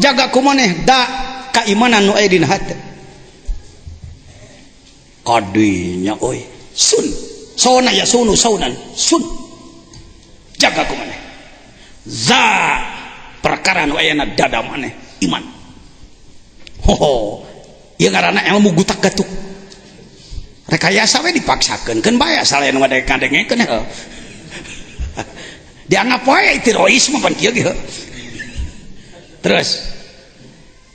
jaga kumaneh da keimanan nu aya dina hate kadinya euy sun sauna ya sunu saunan sun jaga kumaneh za perkara nu aya na dada maneh iman ieu ngaranna ilmu gutak-gatuk rekayasa we dipaksakeun keun bae asal anu ngadeng-ngadengekeun heuh dianggap wae terorisme pan kieu ge. Terus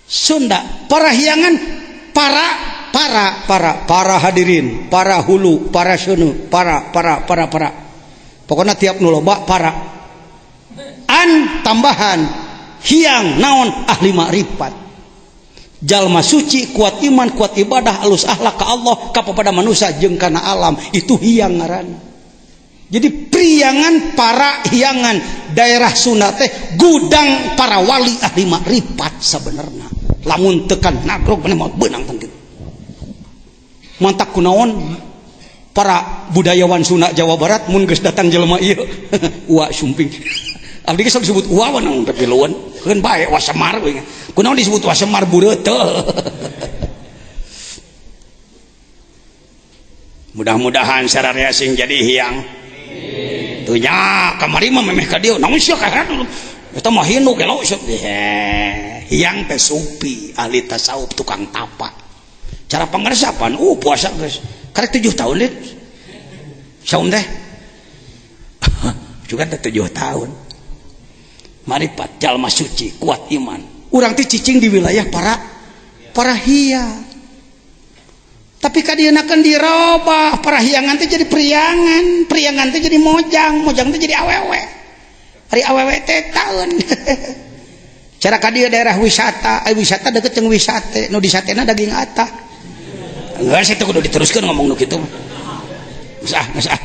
Sunda parahyangan para hadirin, para hulu, para sunu, para pokoknya tiap nu loba para an tambahan hiang naon ahli makrifat jalma suci kuat iman kuat ibadah alus akhlak ka Allah kapada manusia jeung kana alam itu hiang ngaran. Jadi priangan para hiangan daerah Sunda teh gudang para wali ahli makrifat sebenarnya lamun tekan nagrog bener benang tenggeun mantak kunaon para budayawan Sunda Jawa Barat mun geus datang jelema ieu uwa sumping abdi geus disebut uwa wanang tapi lueun keun bae wasemar we kunaon disebut wasemar bureuteuh. Mudah-mudahan sararea sing jadi hiang tuhnya kamari mah memeh ka dieu namun sia karan eta mah hinu gelo hiang teh supi ahli tasawuf tukang tapa cara pangaresapan puasa geus karek 7 tahun deh saum teh juga teh 7 tahun marifat jalma suci kuat iman urang teh cicing di wilayah para hiang tapi kadienakeun dirobah parahiangan teh jadi priangan teh jadi mojang teh jadi awewe ari awewe teh taun cara ka dieu daerah wisata wisata deukeut jeung wisate nu disatena daging atah enggak saya kudu diteruskeun ngomong nu kitu geus ah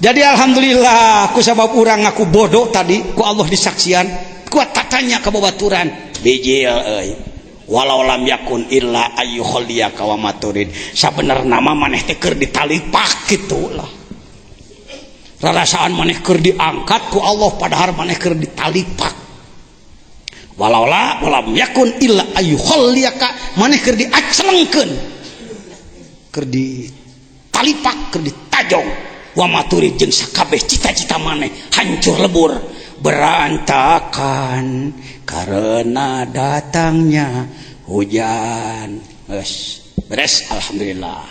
jadi alhamdulillah ku sabab urang ngaku bodoh tadi ku Allah disaksian kuat tatanya ka babaturan bijil euy walau lam yakun illa ayyukhalliyaka wa maturid sabenerna mah maneh teh keur ditalipak kitu lah rarasaan maneh keur diangkat ku Allah padahal maneh keur ditalipak walau lam yakun illa ayyukhalliyaka maneh keur diaclengkeun keur ditalipak keur ditajong wa maturid jeung sakabeh cita-cita maneh hancur lebur berantakan karena datangnya hujan. Beres alhamdulillah.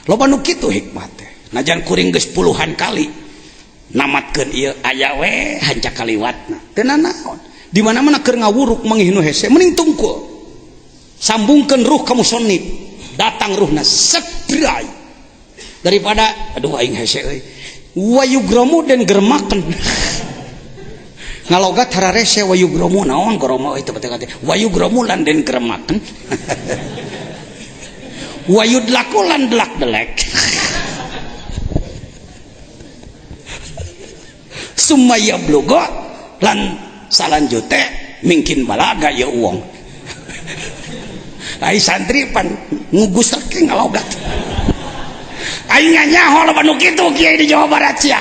Loba nu kitu hikmat teh. Najan kuring geus puluhan kali namatkeun ieu aya we hancak kaliwatna. Teu naon. Di mana-mana keur ngawuruk manggih nu hese mending tungkul. Sambungkeun ruh ka musannif. Datang ruhna segrai. Daripada aduh aing hese euy. Wayugramu dan germakeun. Ngalogat hararese wayugromu naon goromo itu betul-betul wayugromu lan den geremaken wayudlaku lan delak-delek sumaya blogo lan salanjute mungkin balaga ya uang ai santri pan ngugusekeun ngalogat aing nyaho loba nu kitu kieu di Jawa Barat sia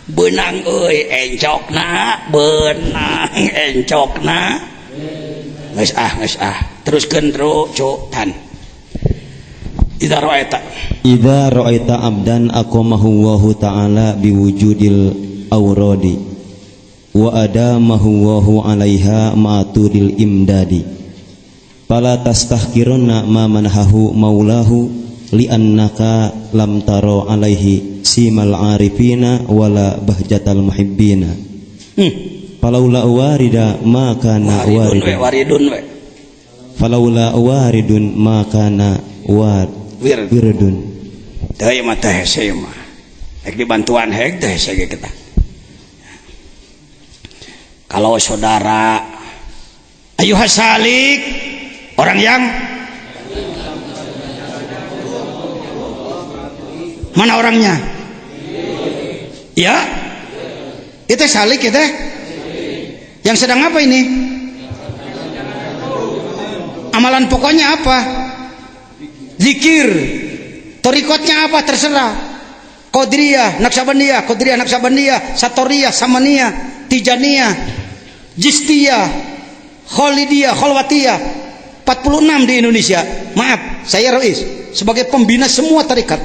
benang euy encokna benang encokna geus ah teruskeun ro cuk tan idza ra'aita abdan aqamahu wa ta'ala biwujudil awradi wa adamahu wa 'alaiha ma'turil imdadi fala tastahkirunna ma manahu maulahu li'annaka lam taro alaihi simal arifina wala bahjatal muhibbina falaula warida ma kana waridun falaula waridun ma kana wirdun teu mah teh hese mah ek dibantuan hek teh hese ge kita kalau saudara ayuhas salik orang yang mana orangnya? Ya, itu salik ya teh. Yang sedang apa ini? Amalan pokoknya apa? Zikir. Torikotnya apa? Terserah. Qadiriyah, Naqsabandiyah, Satoriyah, Samaniyah, Tijaniyah, Jistiyah, Khalidiyah, Khalwatiyah, 46 di Indonesia. Maaf, saya Rois sebagai pembina semua tarekat.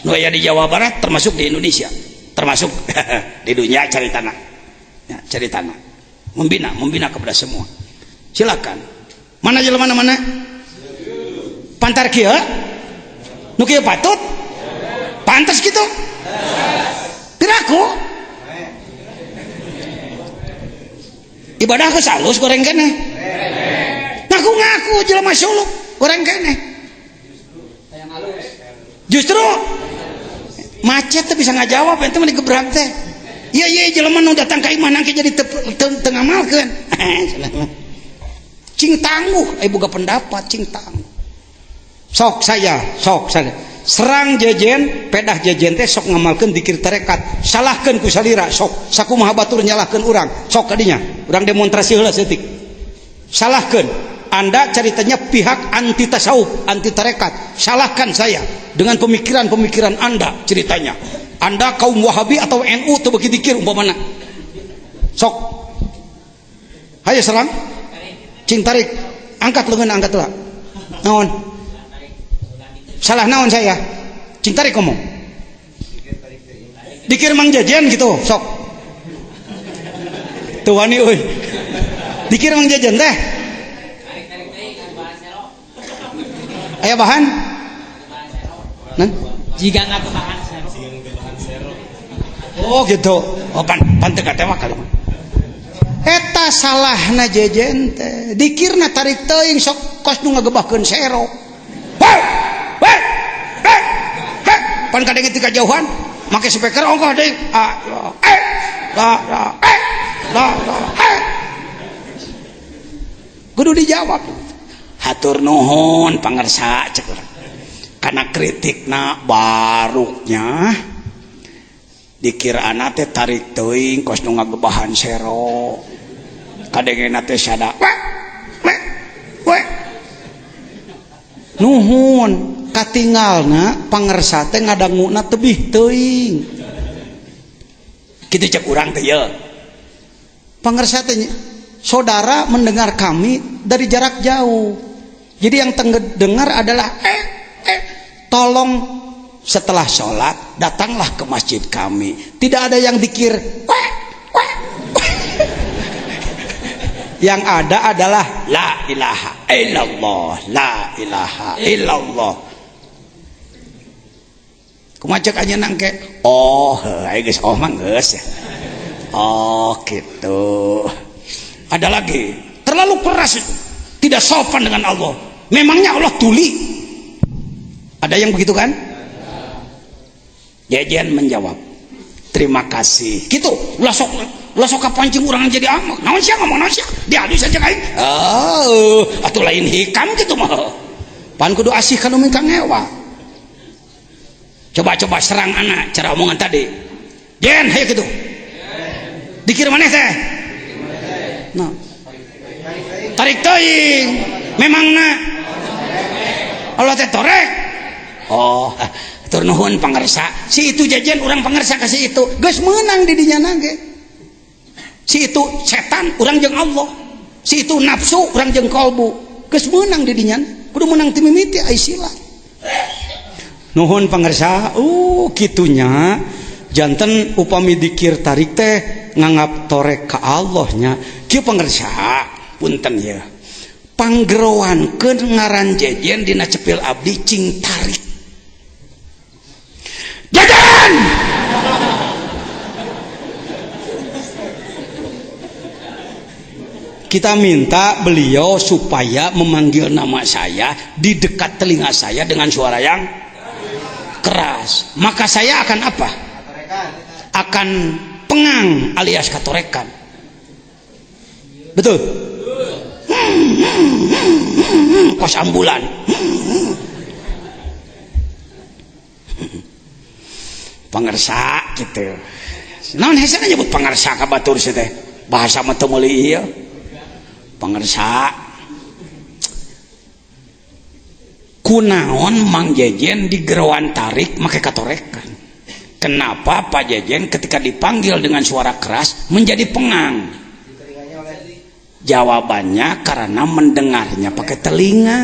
Ya di Jawa Barat termasuk di Indonesia, termasuk di dunia cari tanah. Ya, cari tanah. Membina kepada semua. Silakan. Mana jelema mana? Pantar kieu? Nu kieu patut? Pantas gitu? Piraku? Ibadah ke salus goreng kene. Ngaku jelema suluk goreng kene. Justru macet teh bisa ngajawab ente mah digebrak teh. Iya jelema nu datang ka imah nangke jadi teu ngamalkeun. Cing tangguh boga pendapat cing tangguh. Sok saya serang jejen pedah jejen teh sok ngamalkeun zikir tarekat, salahkeun ku salira sok sakumaha batur nyalahkeun urang sok kadinya urang demonstrasi heula seutik. Salahkeun Anda ceritanya pihak anti tasawuf, anti tarekat, salahkan saya dengan pemikiran-pemikiran Anda ceritanya. Anda kaum Wahabi atau NU tuh begitu dikir umpamana. Sok. Hayo serang. Cing tarik. Angkat lengan angkat lah. Naon? Salah naon saya? Cing tarik ngomong. Dikir Mang Jajan gitu, sok. Tuh wani euy. Dikir Mang Jajan teh. Aya bahan? Nan? Jika nggak bahan sero. Oh gitu. Oh panteu katewa kalau. Eta salahna jejen teh. Dikirna tarik teuing sok kos nu ngagebahkeun sero. Pan kadenge ti kajauhan make speaker ongkoh deui. Kudu dijawab. Hatur nuhun pangarsa cek urang. Kana kritikna baruknya dikira teh tarik teuing kos nu ngagebahan sero. Kadengena teh sada. Nuhun katinggalna pangarsa teh ngadanguna tebih teuing. Kitu cek urang teh ye. Pangarsa teh saudara mendengar kami dari jarak jauh. Jadi yang dengar adalah tolong setelah sholat datanglah ke masjid kami. Tidak ada yang dikir yang ada adalah la ilaha illallah, la ilaha illallah. Kumacak aja nangke. Oh, geus mang geus. Oh, gitu. Ada lagi, terlalu keras itu. Tidak sopan dengan Allah. Memangnya Allah tuli? Ada yang begitu kan? Jejen menjawab, terima kasih. Gitu, ulah sok kapancing urang jadi amak. Naon sia ngomong naon sia? Diadu saja kain. Atuh lain hikam gitu mah. Pan kudu asih kana mingka ngewa. Coba serang anak cara omongan tadi. Jen, hayo gitu. Dikir maneh teh? Nah. Tarik teuing. Memangna Allah teh torek. Oh, tur nuhun pangarsa. Si itu jajan urang pangarsa kasih itu. Geus meunang di dinya nage. Si itu setan urang jeung Allah. Si itu nafsu urang jeung kalbu. Geus meunang di dinya. Kudu meunang ti mimiti ai sila. Nuhun pangarsa. Kitunya janten upami dikir tarik teh nganggap torek ka Allahnya. Kieu pangarsa, punten ya. Panggerowankeun ngaran jejen dina cepil abdi cing tarik. Jajan! Kita minta beliau supaya memanggil nama saya di dekat telinga saya dengan suara yang keras. Maka saya akan apa? Akan pengang alias katorekan. Betul? Kos ambulan. Pangarsa gitu. Naon hesana nyebut pangarsa ka batur teh? Bahasa mah teu meuli ieu. Pangarsa. Kunaon Mang Jejen di gerowan tarik make katorekan? Kenapa Pak Jejen ketika dipanggil dengan suara keras menjadi pengang? Jawabannya karena mendengarnya pakai telinga.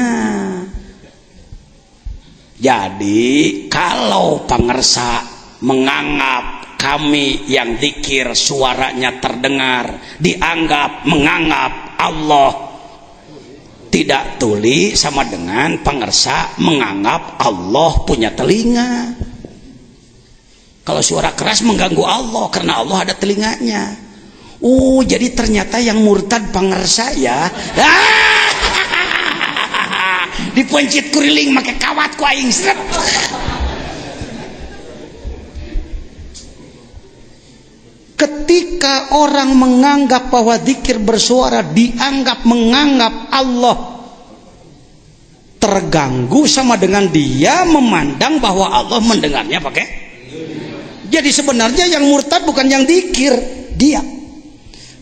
Jadi kalau pangersa menganggap kami yang zikir suaranya terdengar, dianggap menganggap Allah tidak tuli, sama dengan pangersa menganggap Allah punya telinga. Kalau suara keras mengganggu Allah karena Allah ada telinganya. Jadi ternyata yang murtad pangersa ya. Dipencit kuriling make kawat ku aing seret. Ketika orang menganggap bahwa zikir bersuara dianggap menganggap Allah, terganggu sama dengan dia memandang bahwa Allah mendengarnya pakai. Jadi sebenarnya yang murtad bukan yang zikir, dia.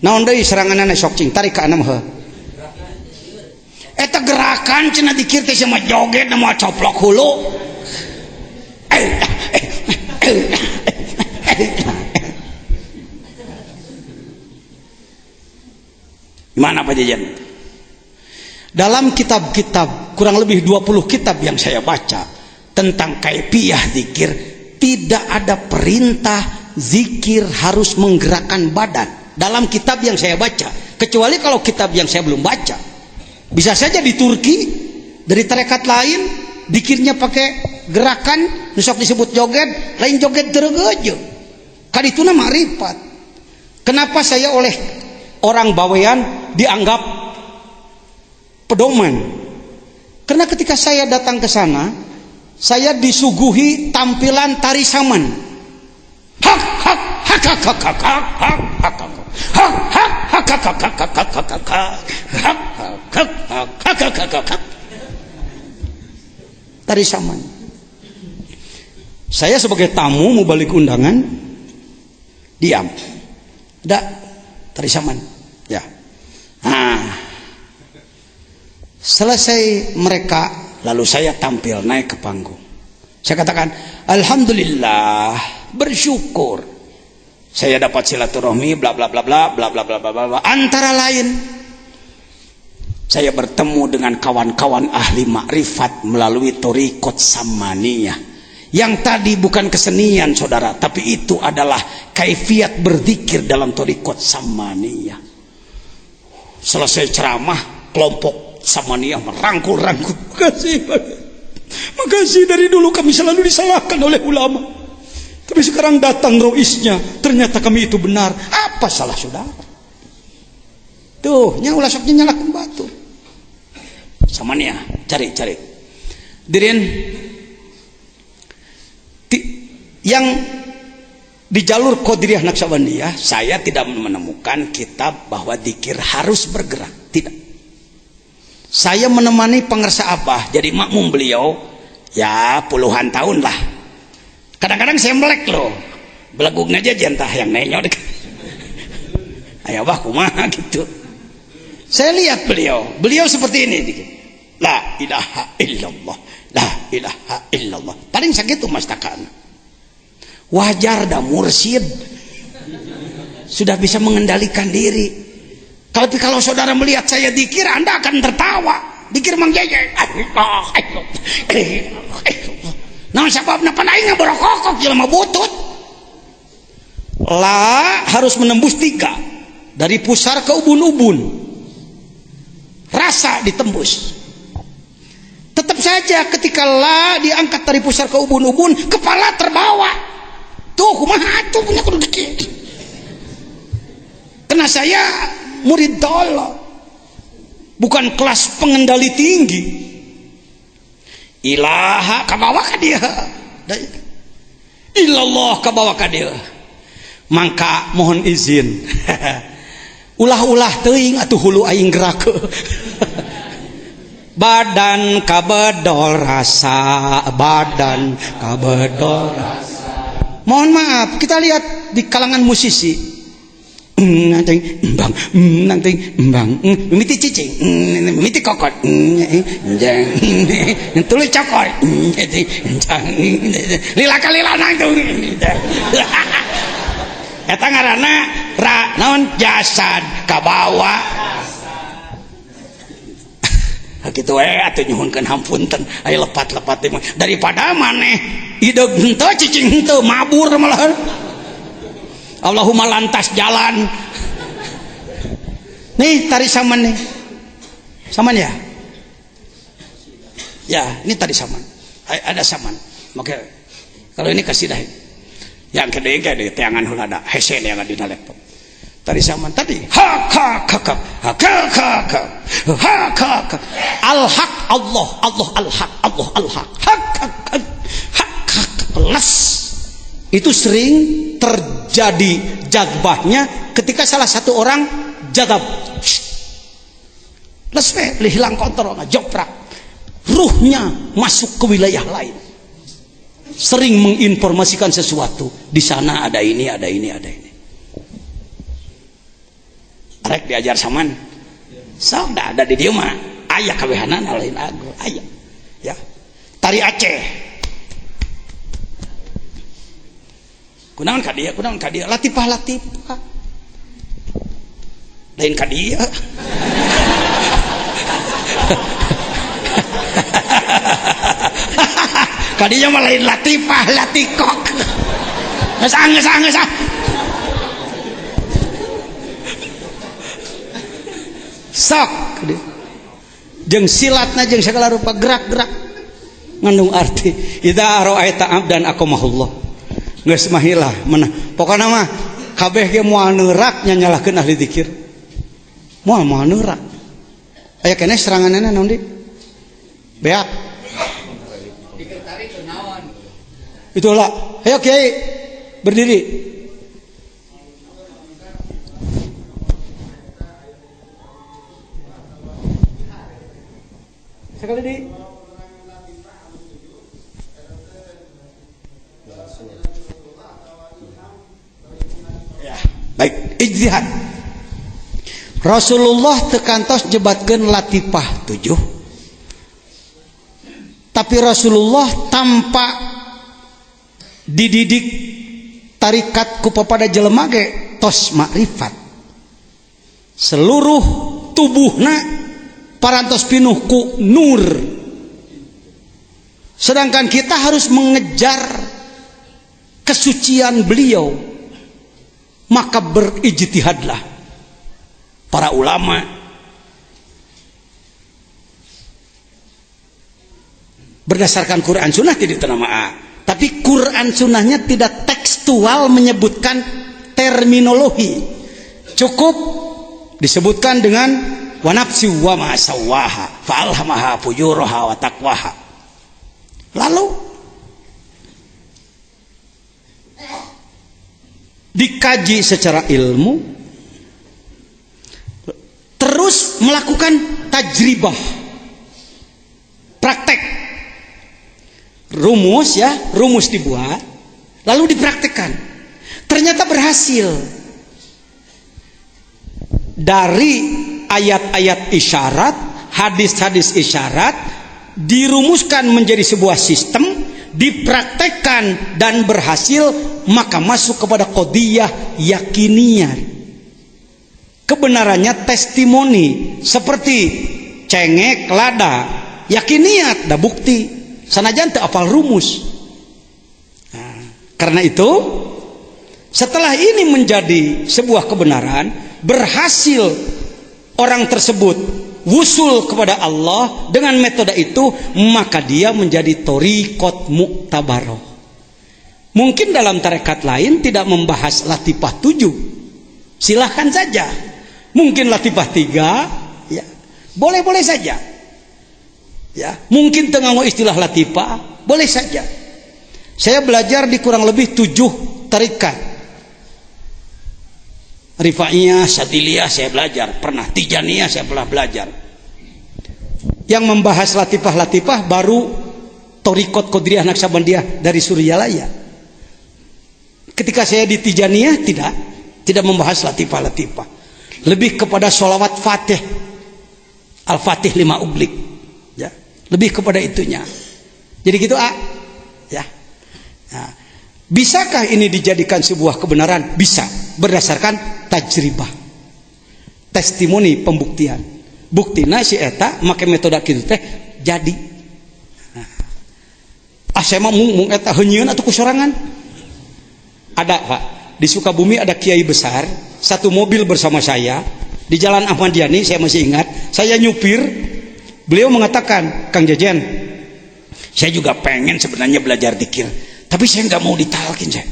Naon deui seranganna sok cing tarik ka ana mah. Eta gerakan cenah zikir teh sama joget na moal coplok hulu. Gimana Pak Jajan? Dalam kitab-kitab, kurang lebih 20 kitab yang saya baca tentang kaifiyah zikir, tidak ada perintah zikir harus menggerakkan badan dalam kitab yang saya baca, kecuali kalau kitab yang saya belum baca. Bisa saja di Turki dari tarekat lain zikirnya pakai gerakan nusok disebut joget, lain joget deregeje. Kadituna ma'rifat. Kenapa saya oleh orang Bawean dianggap pedoman? Karena ketika saya datang ke sana, saya disuguhi tampilan tari saman. Hak hak hak hak hak hak hak hak hak hak hak tari saman. Saya sebagai tamu mau balik undangan, diam. Ada tari saman. Ya. Selesai mereka, lalu saya tampil naik ke panggung. Saya katakan, alhamdulillah, bersyukur saya dapat silaturahmi bla bla bla bla bla bla bla bla bla. Antara lain, saya bertemu dengan kawan-kawan ahli makrifat melalui thariqat samaniyah. Yang tadi bukan kesenian saudara, tapi itu adalah kaifiyat berzikir dalam thariqat samaniyah. Selesai ceramah, kelompok samaniyah merangkul-rangkul. Makasih dari dulu kami selalu disalahkan oleh ulama, tapi sekarang datang roisnya, ternyata kami itu benar. Apa salah saudara? Tuh, ulah sok nyalakan batu. Samaniyah, cari. Dirin yang di jalur Qadiriyah Naqsabandiyah, saya tidak menemukan kitab bahwa zikir harus bergerak. Tidak. Saya menemani pengersa Abah, jadi makmum beliau ya puluhan tahun lah. Kadang-kadang saya melek loh, belegugnya aja jentah yang nenyok. Ayo Abah kumaha gitu. Saya lihat beliau seperti ini. La ilaha illallah, la ilaha illallah. Paling sakit tuh mastakan. Wajar dah mursyid sudah bisa mengendalikan diri. Tapi kalau saudara melihat saya zikir, Anda akan tertawa. Zikir menggege. Nah sebabnya panaingnya berokok jelema butut. La harus menembus 3 dari pusar ke ubun-ubun. Rasa ditembus. Tetap saja ketika la diangkat dari pusar ke ubun-ubun, kepala terbawa. Tuh kumaha tuh punya kudu dikit. Karena saya murid dolo, bukan kelas pengendali tinggi. Ilaha kabawa ka dia, illallah kabawa ka dia. Mangka mohon izin, ulah-ulah teuing atuh hulu aing gerak. Badan kabedol rasa, badan kabedol rasa. Mohon maaf, kita lihat di kalangan musisi. Nanti mimiti cicing, mimiti kokot, tulis cokot, lila kalila nangtung. Eta ngaranna naon jasad kabawa kitu we atuh nyuhunkeun hampunten aya lepat-lepat daripada maneh ideg henteu cicing henteu mabur malah. Allahumma lantas jalan. Nih tari saman nih. Saman ya? Ya, ini tadi saman. Ada saman. Maka kalau ini kasih dah. Yang kedua kayak teangan hulada hese yang ada di laptop. Tadi saman tadi ha ha ha ha ha ha ha al-haq Allah al-haq Allah al-haq hak plus itu sering terjadi jadbahnya ketika salah satu orang jadab lespe hilang kontrol ngajoprak ruhnya masuk ke wilayah lain sering menginformasikan sesuatu di sana ada ini arek diajar saman sok dah ada di dieu mah aya kawehanan lain ago aya ya tari Aceh kunaon ka dieu latifah lain ka dieu ka dieu mah lain latifah latikok geus sok jeung silatna jeung segala rupa gerak-gerak ngandung arti idza ra'aita abdan aqamahullah geus mahilah pokona mah kabeh ge moal neurak nyanyalahkeun ahli zikir moal neurak aya keneh seranganana naon di beak ditarik naon itulah ayo kiai berdiri. Sekali di ya, baik ijtihad Rasulullah tekantos jebatkeun latifah 7 tapi Rasulullah tanpa dididik tarikat ku papada jelema ge tos makrifat seluruh tubuhna parantos pinuh ku nur sedangkan kita harus mengejar kesucian beliau maka berijtihadlah para ulama berdasarkan Quran Sunnah tidak tenama tapi Quran Sunnahnya tidak tekstual menyebutkan terminologi cukup disebutkan dengan wa nafsi wa ma sawaha fa alhamaha fujuraha wa taqwaha lalu dikaji secara ilmu terus melakukan tajribah praktek rumus dibuat lalu dipraktekkan ternyata berhasil dari ayat-ayat isyarat, hadis-hadis isyarat dirumuskan menjadi sebuah sistem, dipraktekkan dan berhasil, maka masuk kepada qadhiyah yakiniyah. Kebenarannya testimoni seperti cengek lada, yakiniyat da bukti. Sanajan teu apal rumus. Nah, karena itu setelah ini menjadi sebuah kebenaran, berhasil orang tersebut wusul kepada Allah dengan metode itu, maka dia menjadi thariqat mu'tabaroh. Mungkin dalam tarekat lain tidak membahas latifah 7, silahkan saja. Mungkin latifah 3, ya boleh-boleh saja. Ya, mungkin tengah istilah latifah, boleh saja. Saya belajar di kurang lebih 7 tarekat. Rifaiyah, Sadiliyah saya belajar, pernah Tijaniyah saya pernah belajar. Yang membahas latifah-latifah baru Thariqat Qadiriyah Naqsabandiyah dari Suryalaya. Ketika saya di Tijaniyah tidak membahas latifah-latifah. Lebih kepada sholawat Fatih, Al-Fatih 5 ublik. Ya, lebih kepada itunya. Jadi gitu ya. Nah, bisakah ini dijadikan sebuah kebenaran? Bisa, berdasarkan tajribah, testimoni, pembuktian. buktina si eta make metode kitu teh jadi. Saya mah mung eta heunyeun atuh kusorangan. Ada Pak, di Sukabumi ada kiai besar, satu mobil bersama saya di Jalan Ahmad Yani, saya masih ingat. Saya nyupir, beliau mengatakan, Kang Jejen, saya juga pengen sebenarnya belajar dzikir, tapi saya nggak mau ditalkin saya.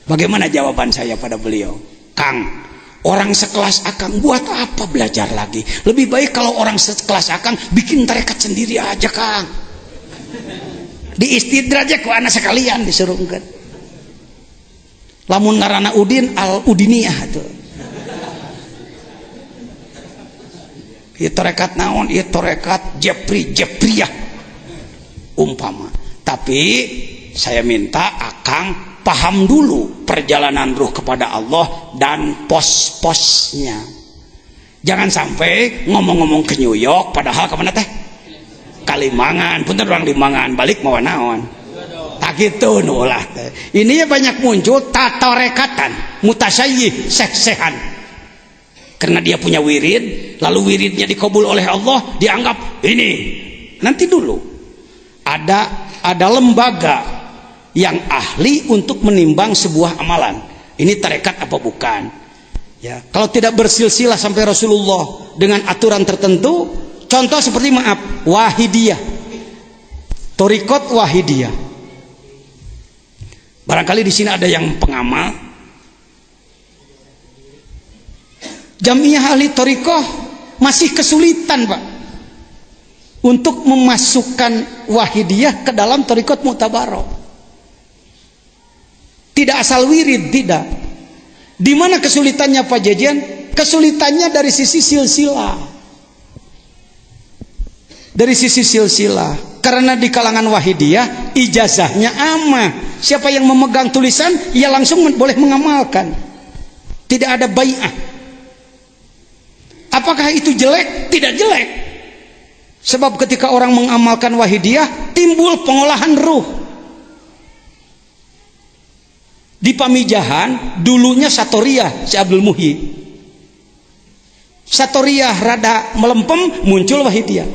Bagaimana jawaban saya pada beliau? Kang, orang sekelas Akang buat apa belajar lagi? Lebih baik kalau orang sekelas Akang bikin tarekat sendiri aja, Kang. Di istidraj ku anak sekalian disuruhkan. Lamun narana Udin al Udiniyah tuh. Ieu tarekat naon? Ieu tarekat Jepriyah umpama. Tapi saya minta Akang paham dulu perjalanan ruh kepada Allah dan pos-posnya. Jangan sampai ngomong-ngomong ke New York padahal kemana teh? Kalimangan, punten orang Limangan balik mau naon. Tak gitu nu ulah teh. Ini banyak muncul tatarekatan, mutasyayih, seh-sehan. Karena dia punya wirid, lalu wiridnya dikabul oleh Allah, dianggap ini. Nanti dulu ada lembaga yang ahli untuk menimbang sebuah amalan. Ini tarekat apa bukan? Ya, kalau tidak bersilsilah sampai Rasulullah dengan aturan tertentu, contoh seperti Wahidiyah, Thariqat Wahidiyah. Barangkali di sini ada yang pengamal. Jamiah ahli Thariqah masih kesulitan Pak untuk memasukkan Wahidiyah ke dalam Thariqat Mu'tabarah. Tidak asal wirid, tidak. Di mana kesulitannya Pak Jejen? Kesulitannya dari sisi silsilah. Dari sisi silsilah, karena di kalangan Wahidiyah ijazahnya amah. Siapa yang memegang tulisan, ia langsung boleh mengamalkan. Tidak ada bai'ah. Apakah itu jelek? Tidak jelek. Sebab ketika orang mengamalkan Wahidiyah, timbul pengolahan ruh. Di Pamijahan dulunya Satoriyah, si Abdul Muhyi. Satoriyah rada melempem, muncul Wahidiyah.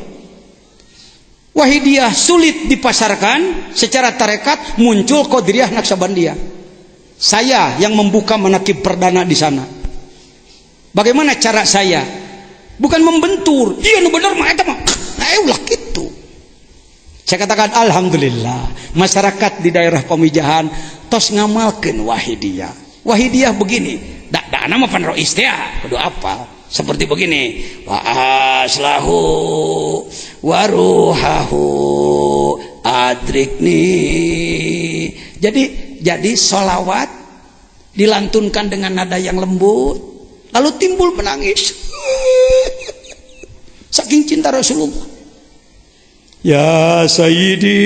Wahidiyah sulit dipasarkan secara tarekat, muncul Qadiriyah Naksabandiyah. Saya yang membuka manakib perdana di sana. Bagaimana cara saya? Bukan membentur. Iya nu bener mah eta mah. Nah, ulah kitu. Saya katakan alhamdulillah, masyarakat di daerah Pamijahan tos ngamalkeun Wahidiyah. Wahidiyah begini, da nama pan rois teh kudu apal. Seperti begini, wa aslahu wa ruhahu adrikni. Jadi solawat dilantunkan dengan nada yang lembut, lalu timbul menangis saking cinta Rasulullah. Ya Sayyidi,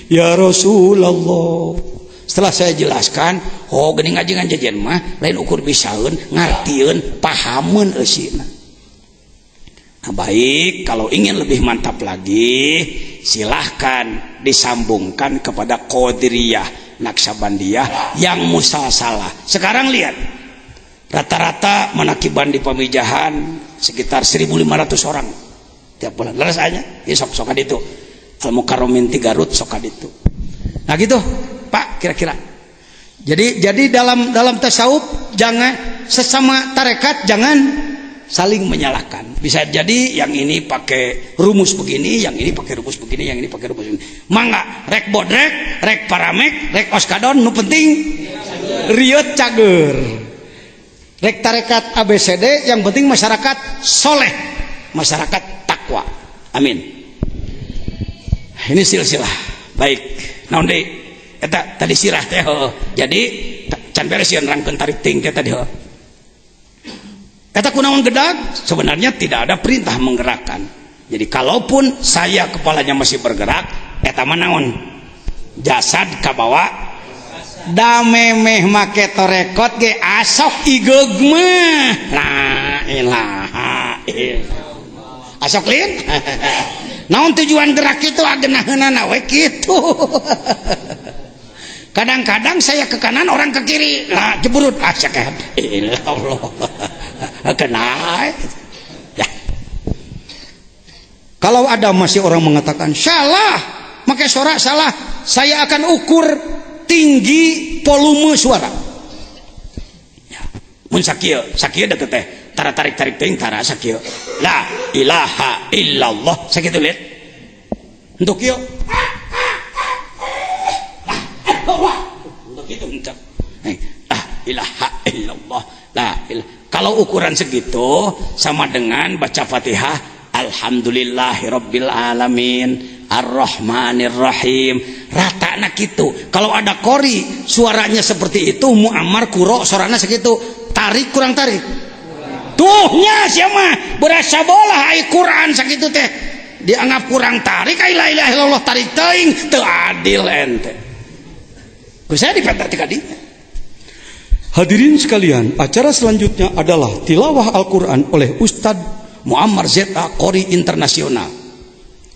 ya Rasulullah. Setelah saya jelaskan, oh gini ngajengan jajan mah lain ukur bisaun, ngartieun, pahamun eusina. Nah baik, kalau ingin lebih mantap lagi, silahkan disambungkan kepada Qadiriyah Naksabandiyah yang musalsalah. Sekarang lihat, rata-rata manakiban di Pamijahan sekitar 1.500 orang tiap bulan. Leres aja, ya sok-sokan itu. Al-Mukarramin 3 Garut sokan itu. Nah gitu Pak, kira-kira. Jadi dalam tasawuf jangan sesama tarekat jangan saling menyalahkan. Bisa jadi yang ini pakai rumus begini, yang ini pakai rumus begini, yang ini pakai rumus begini. Mangga rek bodrek, rek paramek, rek oskadon, nu penting riot cager. Rek tarekat ABCD, yang penting masyarakat soleh, masyarakat takwa. Amin. Ini silsilah. Baik. Naon deui? Eta tadi sirah teh. Jadi can beres yen rangkeun tarik ting teh tadi. Eta kunaon gedag? Sebenarnya tidak ada perintah menggerakkan. Jadi kalaupun saya kepalanya masih bergerak, eta mah naon? Jasad kabawa damemeh make torekot ge asok igeug mah. La ilaha illallah. Asok lin? Naon tujuan gerak itu agenaheunana we kitu. Kadang-kadang saya ke kanan, orang ke kiri. Nah, jeburut. Allah. kena ya. Kalau ada masih orang mengatakan salah, pakai sorak salah, saya akan ukur tinggi volume suara ya. Mun sakieu deket teh tara tarik teuing tara sakieu la ilaha illallah sakitu lihat untuk kieu untuk itu la ilaha illallah la ilah. Kalau ukuran segitu sama dengan baca Fatihah alhamdulillahirabbil alamin arrahmanirrahim rata nak gitu. Kalau ada qori suaranya seperti itu muammar kuro suaranya segitu tarik kurang tarik tuhnya siapa berasa bola ai Quran sakitu teh dianggap kurang tarik ai la ilaha illallah tarik teuing teu adil ente kusaha dipeta ti kadinya. Hadirin sekalian, acara selanjutnya adalah tilawah Al-Quran oleh Ustadz Muammar ZA Qori Internasional.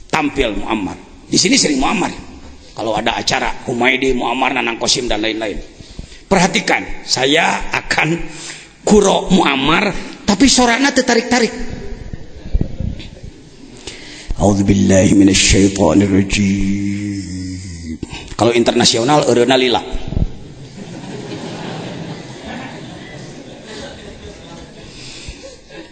Tampil Muammar. Di sini sering Muammar. Kalau ada acara Humaydi, Muammar, Nanang Kosim dan lain-lain. Perhatikan, saya akan kuro Muammar, tapi sorakna tertarik-tarik. A'udzubillahi minasyaitonirrajim. Kalau internasional eureuna lila.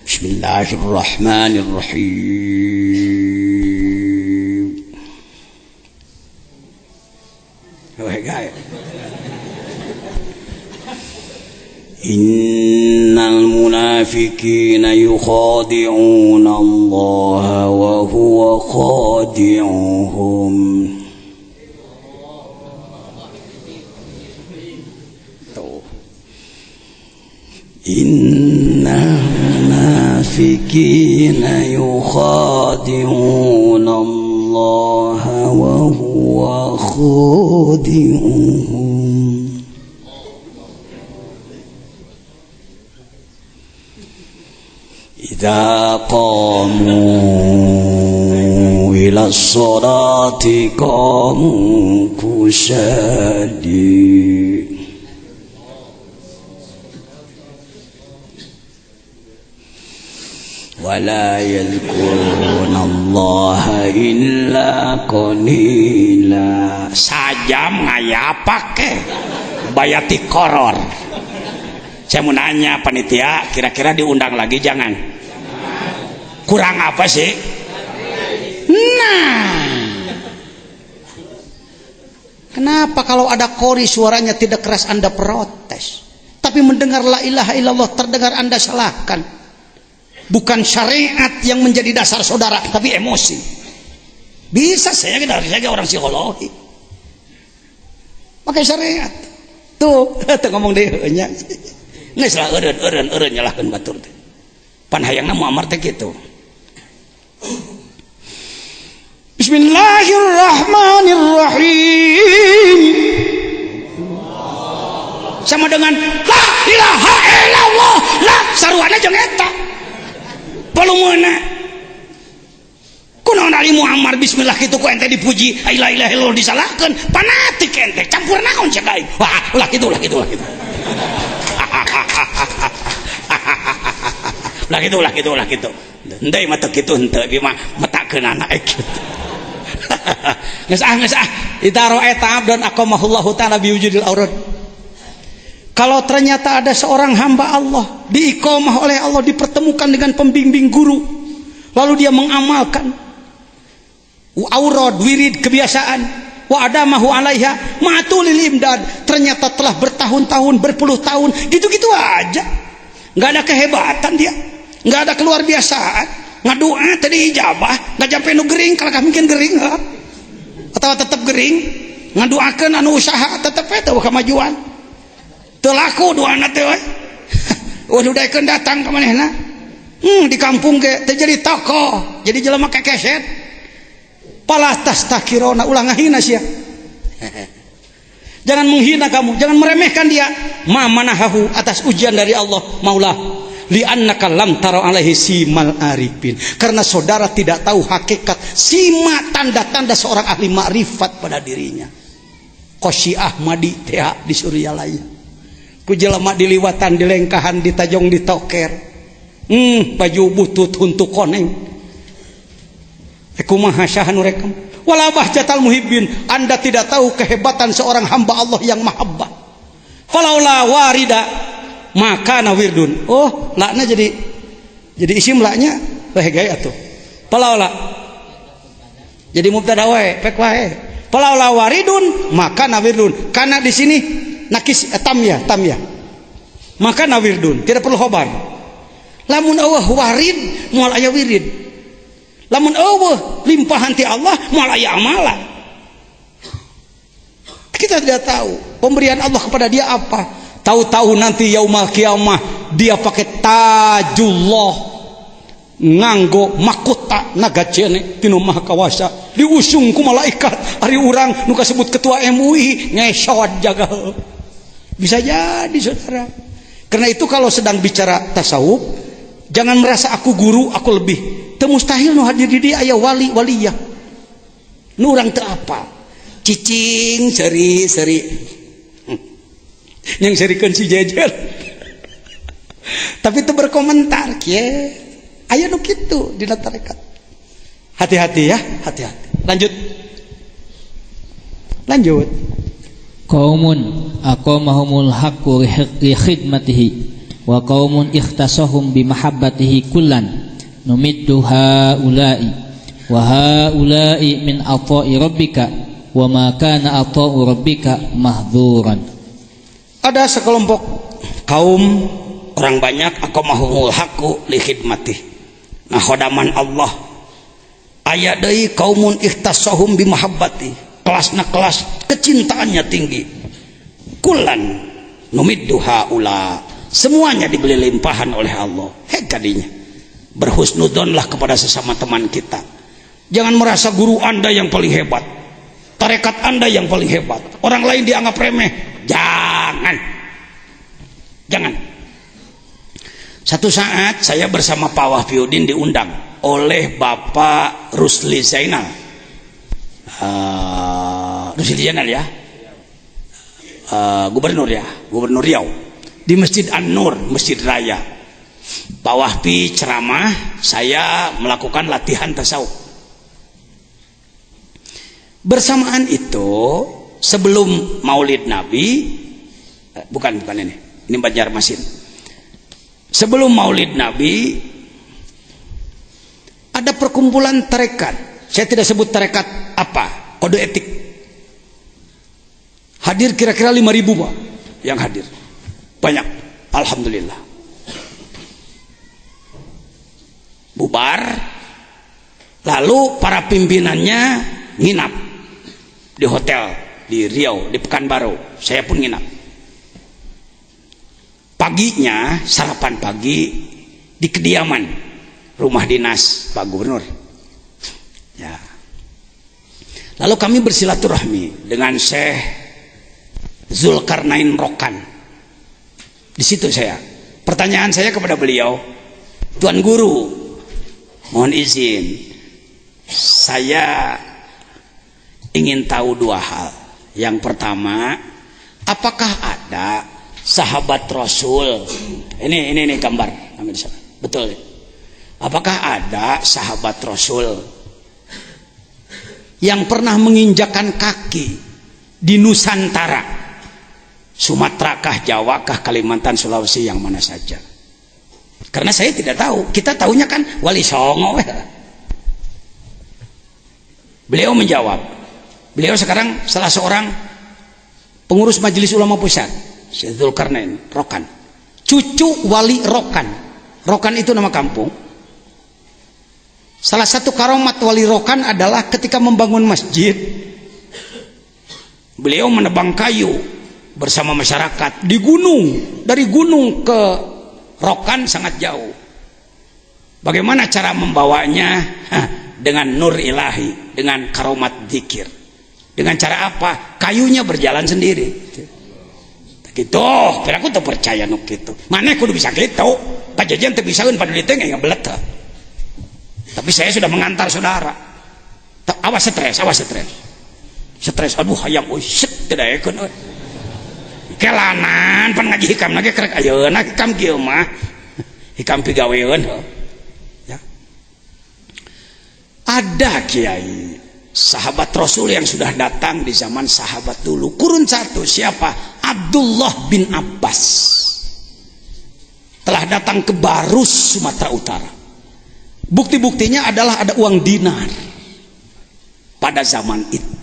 Bismillahirrahmanirrahim. Innal munafiqina yukhadi'una Allah wa huwa khadi'uhum. Innal munafiqina yukhadi'una Allah wa huwa khadi'uhum. Idza qamu ila sholati qamu kusali wala yadhkuruna Allah illa qalila. Sajam ngayapake bayati koror. Saya mau nanya panitia, kira-kira diundang lagi jangan? Kurang apa sih? Nah, kenapa kalau ada qori suaranya tidak keras Anda protes, tapi mendengar la ilaha illallah terdengar Anda salahkan? Bukan syariat yang menjadi dasar saudara, tapi emosi. Bisa saya orang psikologi pakai syariat tuh ngomong deh nya nggak salah eureun nyalahkeun batur teh pan hayangna Muammar teh kitu. Bismillahirrahmanirrahim sama dengan la ilaha illallah la saruana jeung eta polumeuna kunaon ari Muammar bismillah kitu ku ente dipuji la ilaha illallah disalahkeun fanatik ente campur naon cek aing wah ulah kitu lah gitu ndai mah teu kitu henteu ieu mah metakeunana kitu geus ditaro eta abdan aqamahullahu taala biwujudil aurad. Kalau ternyata ada seorang hamba Allah diiqamah oleh Allah, dipertemukan dengan pembimbing guru, lalu dia mengamalkan aurad wirid kebiasaan wa adamahu alaiha ma'tulil imdad, ternyata telah bertahun-tahun berpuluh tahun gitu-gitu aja, nggak ada kehebatan dia, nggak ada keluar biasaan, ngadoa tadi ijabah nggak sampai nu gering, kalau kami mungkin gering atau tetap gering, ngadoakeun anu usaha tetap eta kemajuan teu laku doana teh we udaikeun datang ka manehna di kampung ge teh jadi tokoh, jadi jelema kekeset palah tastakirona ulah ngahina sia. Jangan menghina kamu, jangan meremehkan dia. Ma manahahu atas ujian dari Allah Maulah li annaka lam tara alaihi simal arifin, karena saudara tidak tahu hakikat sima tanda-tanda seorang ahli makrifat pada dirinya. Qosy Ahmadi teh di Suryalaya ku jelema diliwatan, dilengkahan, ditajong, ditoker baju butut untuk koneng. Kumaha syahanu rekam. Wala bahjatal muhibbin, Anda tidak tahu kehebatan seorang hamba Allah yang mahabbah. Falaula warida maka nawirdun. Oh, lakna jadi isim laknya gaya atuh. Falaula jadi mubtada wae, pek wae. Falaula waridun maka nawirdun. Karena di sini nakis tamya. Maka nawirdun, tidak perlu khobar. Lamun eueuh warid moal aya wirid. Lamun eueuh limpahan ti Allah moal aya amalan. Kita tidak tahu pemberian Allah kepada dia apa. Tahu-tahu nanti yaumul kiamah dia pakai tajullah, nganggo mahkota nagacene tinu maha kawasa, diusung ku malaikat ari urang nu kasebut ketua MUI ngesot jaga. Bisa jadi saudara. Karena itu kalau sedang bicara tasawuf, jangan merasa aku guru, aku lebih. Teu mustahil nu hadir di dia aya wali-waliyah. Nu urang teu apa. Cicing seri-seri. Yang serikeun si jejer. Tapi teu berkomentar, kieu. Aya nu kitu dina tarekat. Hati-hati ya, hati-hati. Lanjut. Qaumun aqamahumul haqqu li khidmatihi wa qaumun ikhtasahum bi mahabbatihi kullan numiddu haula'i wa haula'i min ata'i rabbika wa ma kana ata'u rabbika mahdzuran. Ada sekelompok kaum orang banyak aqamahumul haqqu li khidmatihi. Nah, khodaman Allah. Aya deui qaumun ikhtasahum bi mahabbatihi. Kelasna kelas kecintaannya tinggi. Kulan numiddu haula, semuanya diberi limpahan oleh Allah. Kadinya berhusnudonlah kepada sesama teman kita. Jangan merasa guru Anda yang paling hebat, tarekat Anda yang paling hebat, orang lain dianggap remeh. Jangan. Satu saat saya bersama Pak Wahfiuddin diundang oleh Bapak Rusli Zainal. Rusli Zainal ya, gubernur Riau, di Masjid An-Nur, Masjid Raya. Pak Wahfi ceramah, saya melakukan latihan tasawuf. Bersamaan itu sebelum Maulid Nabi, bukan ini Banjarmasin. Sebelum Maulid Nabi ada perkumpulan tarekat. Saya tidak sebut tarekat apa, kode etik. Hadir kira-kira 5.000 Pak yang hadir. Banyak, alhamdulillah. Bubar, lalu para pimpinannya nginap di hotel di Riau, di Pekanbaru. Saya pun nginap. Paginya sarapan pagi di kediaman rumah dinas Pak Gubernur. Ya. Lalu kami bersilaturahmi dengan Syekh Zulkarnain Rokan. Di situ saya. Pertanyaan saya kepada beliau, Tuan Guru, mohon izin, saya ingin tahu 2 hal. Yang pertama, apakah ada sahabat Rasul? Ini gambar, ambil di sana. Betul. Apakah ada sahabat Rasul yang pernah menginjakan kaki di Nusantara, Sumatera kah, Jawa kah, Kalimantan, Sulawesi, yang mana saja? Karena saya tidak tahu. Kita tahunya kan Wali Songo. Beliau menjawab. Beliau sekarang salah seorang pengurus Majelis Ulama Pusat, Syekh Zulkarnain Rokan, cucu Wali Rokan. Rokan itu nama kampung. Salah satu karomat Wali Rokan adalah ketika membangun masjid, beliau menebang kayu bersama masyarakat di gunung. Dari gunung ke Rokan sangat jauh. Bagaimana cara membawanya? Dengan nur ilahi, dengan karomat zikir. Dengan cara apa? Kayunya berjalan sendiri. Gitu, kira aku tuh percaya nuk gitu. Mana aku bisa gitu? Pajajan tuh bisa kan pada ditengah nggak belet. Tapi saya sudah mengantar saudara. Awas stres. Stres, aduh hayam, shit, tidak ikut. Kelanan, pan ngaji hikam lagi kerek ayeuna hikam kieu mah. hikam pigaweun ya. Ada kiai sahabat Rasul yang sudah datang di zaman sahabat dulu. Kurun satu, siapa? Abdullah bin Abbas telah datang ke Barus, Sumatera Utara. Bukti-buktinya adalah ada uang dinar pada zaman itu.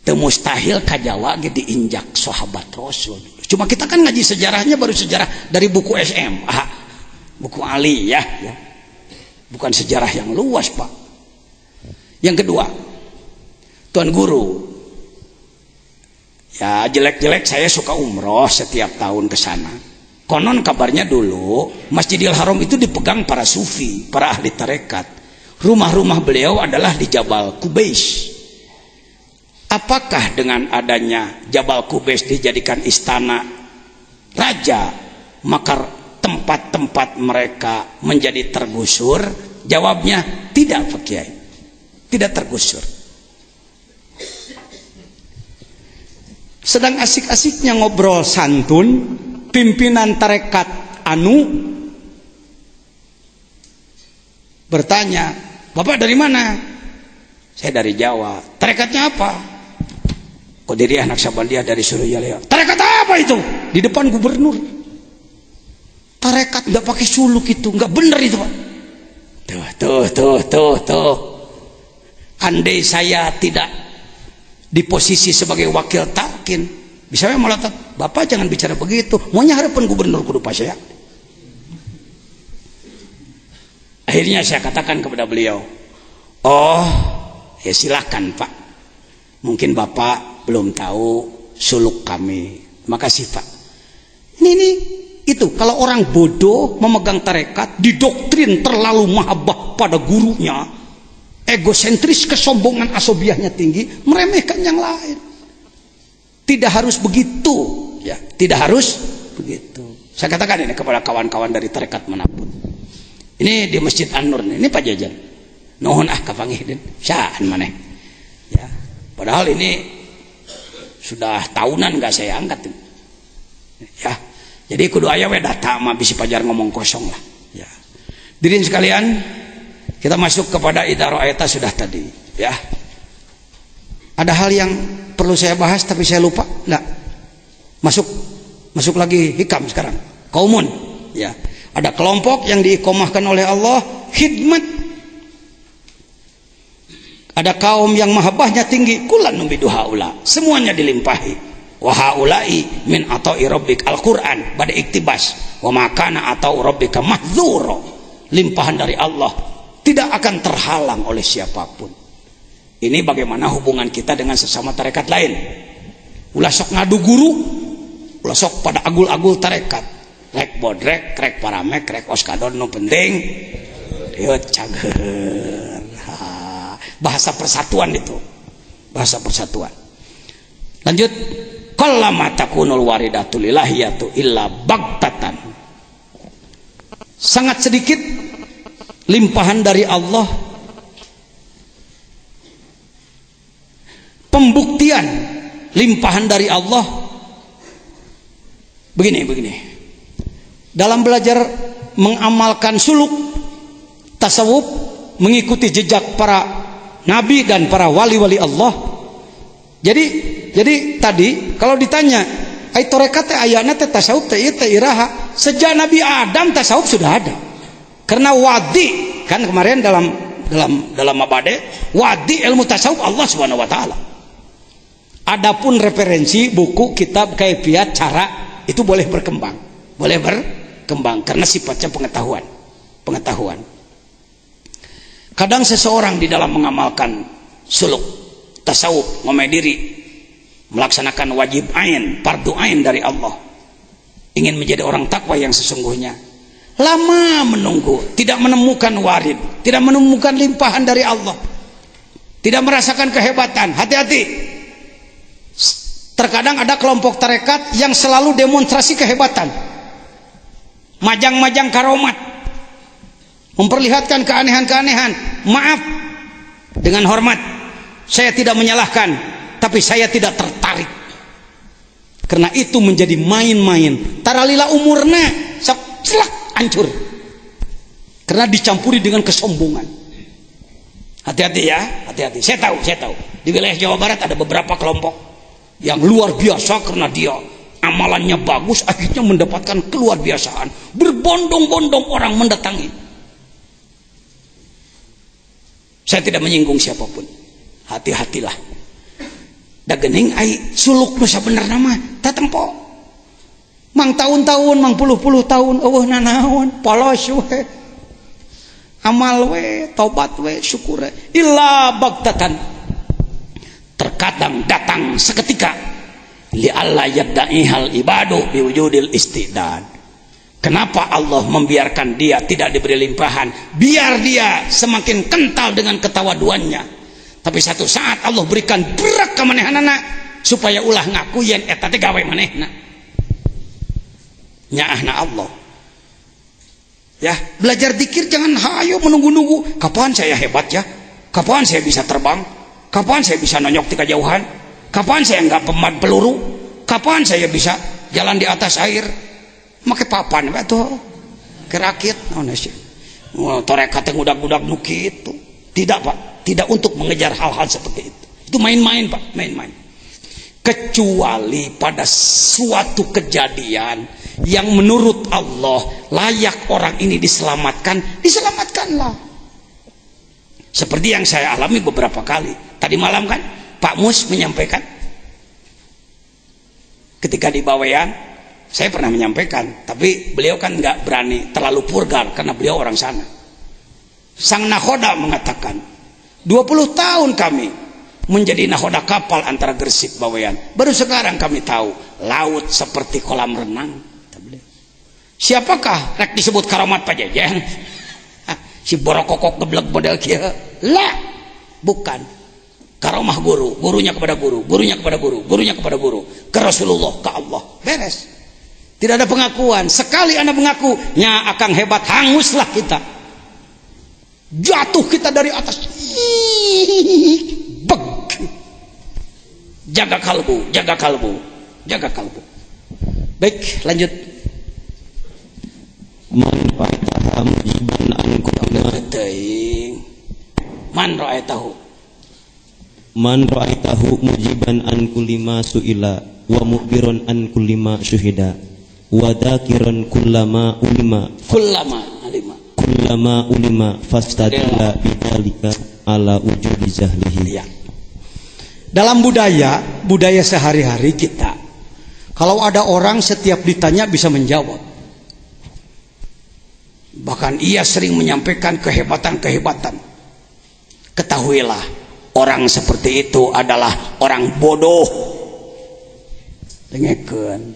Mustahil kajawa gitu diinjak sahabat Rasul. Cuma kita kan ngaji sejarahnya baru sejarah dari buku SMA, buku Ali ya. Bukan sejarah yang luas, Pak. Yang kedua, Tuan Guru, ya jelek-jelek saya suka umroh setiap tahun ke sana. Konon kabarnya dulu Masjidil Haram itu dipegang para sufi, para ahli tarekat. Rumah-rumah beliau adalah di Jabal Qubais. Apakah dengan adanya Jabal Qubais dijadikan istana raja, maka tempat-tempat mereka menjadi tergusur? Jawabnya tidak, Pak Kiai. Tidak tergusur. Sedang asik-asiknya ngobrol santun, pimpinan tarekat anu bertanya, "Bapak dari mana?" "Saya dari Jawa." "Tarekatnya apa?" "Qadiriyah Naqsabandiyah dari Surabaya." "Tarekat apa itu?" Di depan gubernur. Tarekat nggak pakai suluk itu, nggak bener itu, Pak. Tuh. Andai saya tidak di posisi sebagai wakil talqin, bisa malah, "Bapak jangan bicara begitu, maunya harapan gubernur kudu pas ya." Akhirnya saya katakan kepada beliau, "Oh, ya silakan Pak. Mungkin Bapak belum tahu suluk kami. Makasih Pak." Ini itu kalau orang bodoh memegang tarekat, didoktrin terlalu mahabbah pada gurunya, egosentris, kesombongan asobiahnya tinggi, meremehkan yang lain. Tidak harus begitu, ya. Tidak harus begitu. Saya katakan ini kepada kawan-kawan dari tarekat manapun. Ini di Masjid An-Nur, ini Pak Jajan. Nuhun kapangih den, saan maneh. Ya. Padahal ini sudah tahunan gak saya angkat. Ya. Jadi kudu aya we data mah bisi pajar ngomong kosong lah. Ya. Dirin sekalian, kita masuk kepada idarah ayat sudah tadi, ya. Ada hal yang perlu saya bahas tapi saya lupa. Enggak. Masuk lagi hikam sekarang. Kaumun, ya. Ada kelompok yang diikomahkan oleh Allah khidmat. Ada kaum yang mahabbahnya tinggi, kulan numbidu haula. Semuanya dilimpahi. Wa haula'i min ata'i rabbik, Al-Qur'an pada iktibas. Wa makana atau rabbika mahdzura. Limpahan dari Allah tidak akan terhalang oleh siapapun. Ini bagaimana hubungan kita dengan sesama tarekat lain. Ulah sok ngadu guru, ulah sok pada agul-agul tarekat. Rek bodrek, rek paramek, rek oskadon, no penting yuk cager. Bahasa persatuan itu, bahasa persatuan. Lanjut, qallama takunul waridatul ilahiyatu illa bagtatan. Sangat sedikit limpahan dari Allah, pembuktian limpahan dari Allah. Begini, dalam belajar mengamalkan suluk tasawuf, mengikuti jejak para nabi dan para wali-wali Allah. Jadi tadi kalau ditanya, ai tarekat teh ayana teh tasawuf teh ieu teh iraha, sejak Nabi Adam tasawuf sudah ada. Karena wadi kan kemarin dalam mabade, wadi ilmu tasawuf Allah Subhanahu wa taala. Adapun referensi buku, kitab, kaifiat, cara itu boleh berkembang. Boleh berkembang karena sifatnya pengetahuan. Kadang seseorang di dalam mengamalkan suluk tasawuf, memediri, melaksanakan wajib ain, fardu ain dari Allah, ingin menjadi orang takwa yang sesungguhnya, lama menunggu, tidak menemukan warid, tidak menemukan limpahan dari Allah, tidak merasakan kehebatan. Hati-hati, terkadang ada kelompok tarekat yang selalu demonstrasi kehebatan, majang-majang karomat, memperlihatkan keanehan-keanehan. Maaf, dengan hormat, saya tidak menyalahkan, tapi saya tidak tertarik. Karena itu menjadi main-main. Taralila umurna celak, hancur. Karena dicampuri dengan kesombongan. Hati-hati ya, hati-hati. Saya tahu. Di wilayah Jawa Barat ada beberapa kelompok yang luar biasa karena dia amalannya bagus, akhirnya mendapatkan keluar biasaan. Berbondong-bondong orang mendatangi. Saya tidak menyinggung siapapun. Hati-hatilah. Da geuning ai suluk nu sabenerna mah tatempo. Mang tahun-tahun, mang puluh-puluh tahun eueuh nanaon, polos we. Amal we, tobat we, syukur we. Illa bagtatan. Terkadang datang seketika. Li alla yaddaihal ibadu biwujudil istidad. Kenapa Allah membiarkan dia tidak diberi limpahan? Biar dia semakin kental dengan ketawaduannya. Tapi satu saat Allah berikan berak ke manehanana supaya ulah ngaku yen eta teh gawe manehna. Nyaahna Allah. Ya, belajar zikir jangan hayo menunggu-nunggu. Kapan saya hebat ya? Kapan saya bisa terbang? Kapan saya bisa nonyok di kejauhan? Kapan saya enggak pemat peluru? Kapan saya bisa jalan di atas air? Make papan atuh. Kerakit naon sih? Torekat teh budak-budak nu kitu. Tidak, Pak. Tidak untuk mengejar hal-hal seperti itu. Itu main-main, Pak, main-main. Kecuali pada suatu kejadian yang menurut Allah layak orang ini diselamatkan, diselamatkanlah. Seperti yang saya alami beberapa kali. Tadi malam kan Pak Mus menyampaikan ketika di Bawean, saya pernah menyampaikan, tapi beliau kan nggak berani terlalu purgar karena beliau orang sana. Sang nahoda mengatakan, 20 tahun kami menjadi nahoda kapal antara Gresik Bawean. Baru sekarang kami tahu laut seperti kolam renang. Siapakah rek disebut karamat pajejen? Si borokokok geblek model kia? Lah, bukan. Karomah guru, gurunya kepada guru, gurunya kepada guru, gurunya kepada guru, ke Rasulullah, ke Allah. Beres. Tidak ada pengakuan. Sekali Anda mengaku, nya akang hebat, hanguslah kita. Jatuh kita dari atas. Beg. Jaga kalbu, jaga kalbu, jaga kalbu. Baik, lanjut. Man ra'aitahu mujiban an kulli ma su'ila wa mu'biron an kulli ma syuhida wa dzakiran kullama ulima fastadilla bidzalika ala wujudi jahlihi. Ya. Dalam budaya sehari-hari kita, kalau ada orang setiap ditanya bisa menjawab. Bahkan ia sering menyampaikan kehebatan-kehebatan. Ketahuilah, orang seperti itu adalah orang bodoh. Dengekeun.